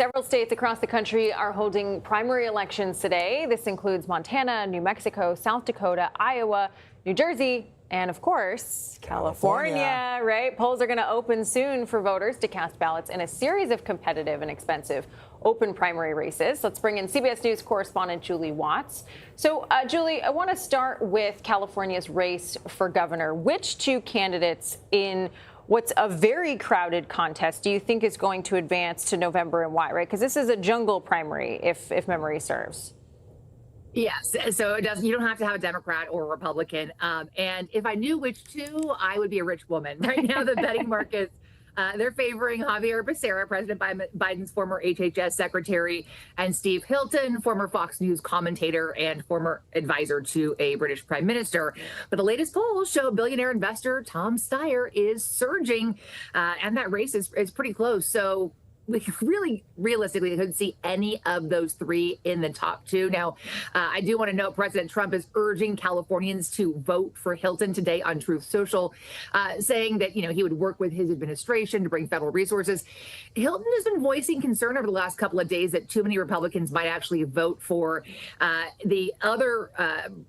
Several states across the country are holding primary elections today. This includes Montana, New Mexico, South Dakota, Iowa, New Jersey, and of course, California, right? Polls are going to open soon for voters to cast ballots in a series of competitive and expensive open primary races. Let's bring in CBS News correspondent Julie Watts. So, Julie, I want to start with California's race for governor. Which two candidates in what's a very crowded contest do you think is going to advance to November, and why, right? Because this is a jungle primary, if memory serves. Yes, so it doesn't. You don't have to have a Democrat or a Republican. And if I knew which two, I would be a rich woman. Right now, the betting markets, they're favoring Javier Becerra, President Biden's former HHS secretary, and Steve Hilton, former Fox News commentator and former advisor to a British prime minister. But the latest polls show billionaire investor Tom Steyer is surging, and that race is pretty close. So we really realistically couldn't see any of those three in the top two. Now, I do want to note President Trump is urging Californians to vote for Hilton today on Truth Social, saying that, he would work with his administration to bring federal resources. Hilton has been voicing concern over the last couple of days that too many Republicans might actually vote for the other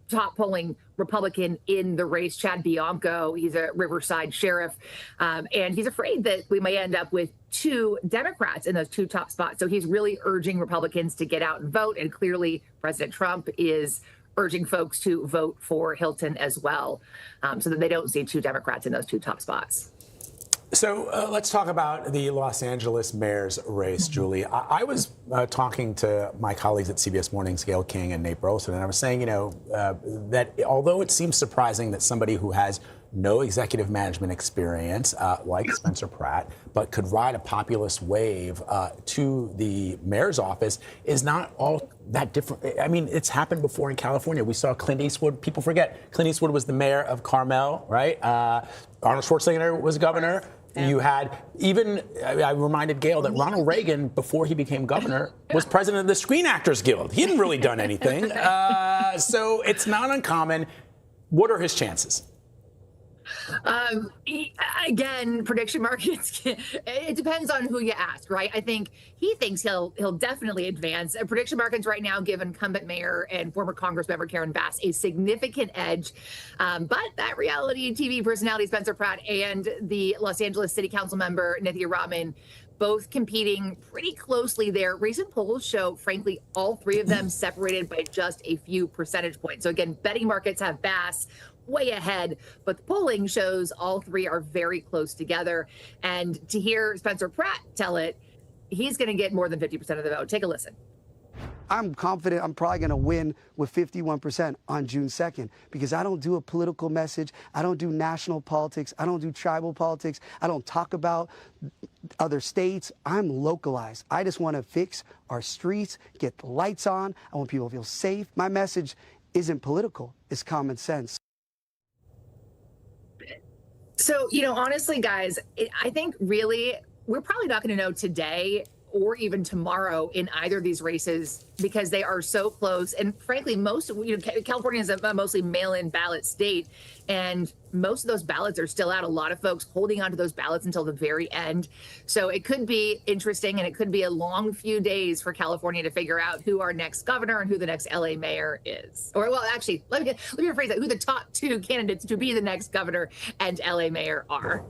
top polling Republican in the race, Chad Bianco. He's a Riverside sheriff, and he's afraid that we may end up with two Democrats in those two top spots. So he's really urging Republicans to get out and vote. And clearly, President Trump is urging folks to vote for Hilton as well, so that they don't see two Democrats in those two top spots. So let's talk about the Los Angeles mayor's race, Julie. I was talking to my colleagues at CBS Mornings, Gail King and Nate Burleson, and I was saying, that although it seems surprising that somebody who has no executive management experience, like Spencer Pratt, but could ride a populist wave to the mayor's office is not all that different. I mean, it's happened before in California. We saw Clint Eastwood. People forget Clint Eastwood was the mayor of Carmel, right? Arnold Schwarzenegger was governor. Yeah. You had I reminded Gail that Ronald Reagan, before he became governor, was president of the Screen Actors Guild. He hadn't really done anything. So it's not uncommon. What are his chances? Again, prediction markets, it depends on who you ask, right? I think he thinks he'll definitely advance. Prediction markets right now give incumbent mayor and former Congressmember Karen Bass a significant edge. But that reality TV personality, Spencer Pratt, and the Los Angeles City Council member, Nithya Raman, both competing pretty closely there. Recent polls show, frankly, all three of them separated by just a few percentage points. So again, betting markets have Bass way ahead, but the polling shows all three are very close together. And to hear Spencer Pratt tell it, he's going to get more than 50% of the vote. Take a listen. I'm confident I'm probably going to win with 51% on June 2nd, because I don't do a political message. I don't do national politics. I don't do tribal politics. I don't talk about other states. I'm localized. I just want to fix our streets, get the lights on. I want people to feel safe. My message isn't political. It's common sense. So, honestly, guys, I think really we're probably not going to know today or even tomorrow in either of these races, because they are so close. And frankly, California is a mostly mail-in ballot state, and most of those ballots are still out. A lot of folks holding onto those ballots until the very end. So it could be interesting, and it could be a long few days for California to figure out who our next governor and who the next LA mayor is. Or, well, actually, let me rephrase that, who the top two candidates to be the next governor and LA mayor are.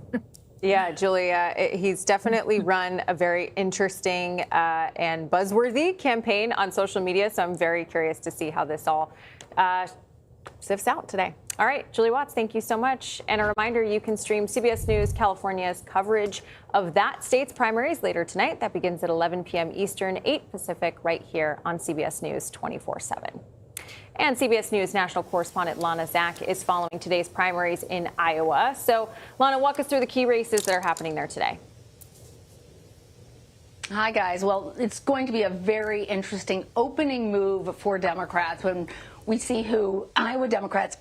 Yeah, Julia, he's definitely run a very interesting and buzzworthy campaign on social media. So I'm very curious to see how this all sifts out today. All right, Julie Watts, thank you so much. And a reminder, you can stream CBS News California's coverage of that state's primaries later tonight. That begins at 11 p.m. Eastern, 8 Pacific, right here on CBS News 24/7. And CBS News national correspondent Lana Zach is following today's primaries in Iowa. So, Lana, walk us through the key races that are happening there today. Hi, guys. Well, it's going to be a very interesting opening move for Democrats when we see who Iowa Democrats,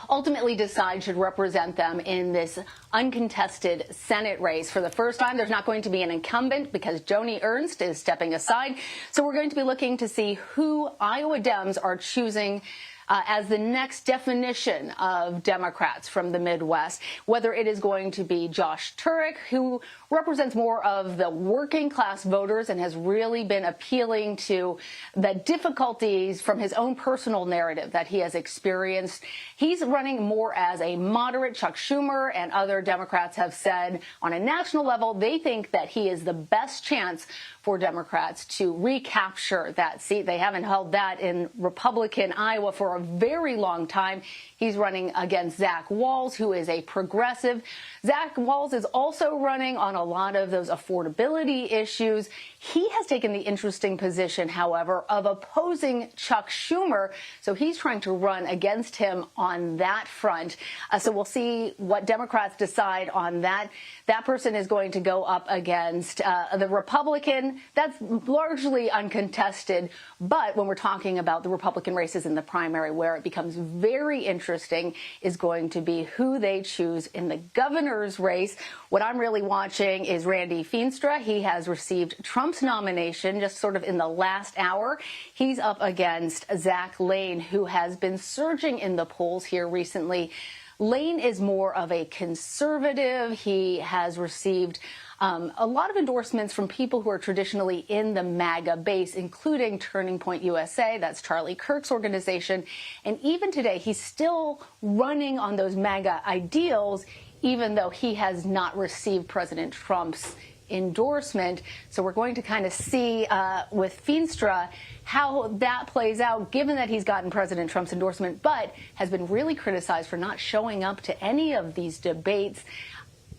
ultimately decide should represent them in this uncontested Senate race. For the first time, there's not going to be an incumbent because Joni Ernst is stepping aside. So we're going to be looking to see who Iowa Dems are choosing as the next definition of Democrats from the Midwest, whether it is going to be Josh Turek, who represents more of the working class voters and has really been appealing to the difficulties from his own personal narrative that he has experienced. He's running more as a moderate. Chuck Schumer and other Democrats have said on a national level they think that he is the best chance for Democrats to recapture that seat. They haven't held that in Republican Iowa for a very long time. He's running against Zach Walz, who is a progressive. Zach Walz is also running on a lot of those affordability issues. He has taken the interesting position, however, of opposing Chuck Schumer. So he's trying to run against him on that front. So we'll see what Democrats decide on that. That person is going to go up against the Republican. That's largely uncontested. But when we're talking about the Republican races in the primary, where it becomes very interesting is going to be who they choose in the governor's race. What I'm really watching is Randy Feenstra. He has received Trump's nomination just sort of in the last hour. He's up against Zach Lane, who has been surging in the polls here recently. Lane is more of a conservative. He has received a lot of endorsements from people who are traditionally in the MAGA base, including Turning Point USA. That's Charlie Kirk's organization. And even today, he's still running on those MAGA ideals, even though he has not received President Trump's endorsement. So we're going to kind of see with Feenstra how that plays out, given that he's gotten President Trump's endorsement, but has been really criticized for not showing up to any of these debates.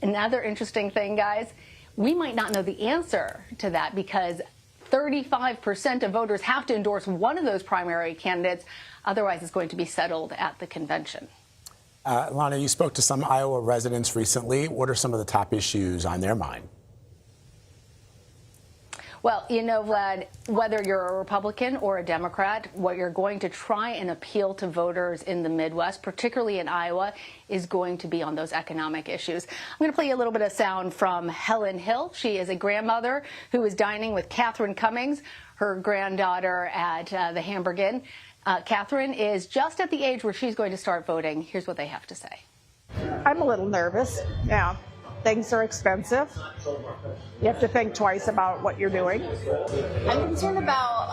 Another interesting thing, guys, we might not know the answer to that because 35% of voters have to endorse one of those primary candidates. Otherwise, it's going to be settled at the convention. Lana, you spoke to some Iowa residents recently. What are some of the top issues on their mind? Well, you know, Vlad, whether you're a Republican or a Democrat, what you're going to try and appeal to voters in the Midwest, particularly in Iowa, is going to be on those economic issues. I'm going to play you a little bit of sound from Helen Hill. She is a grandmother who is dining with Catherine Cummings, her granddaughter, at the Hamburg Inn. Catherine is just at the age where she's going to start voting. Here's what they have to say. I'm a little nervous. Yeah. Things are expensive. You have to think twice about what you're doing. I'm concerned about,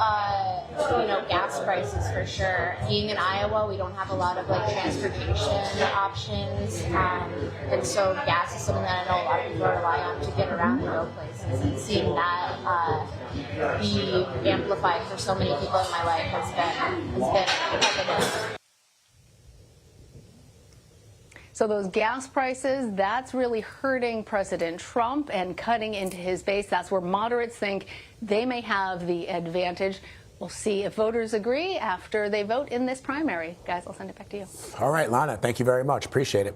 gas prices for sure. Being in Iowa, we don't have a lot of transportation options, and so gas is something that I know a lot of people rely on to get around and go places. And seeing that be amplified for so many people in my life has been evident. So those gas prices, that's really hurting President Trump and cutting into his base. That's where moderates think they may have the advantage. We'll see if voters agree after they vote in this primary. Guys, I'll send it back to you. All right, Lana, thank you very much. Appreciate it.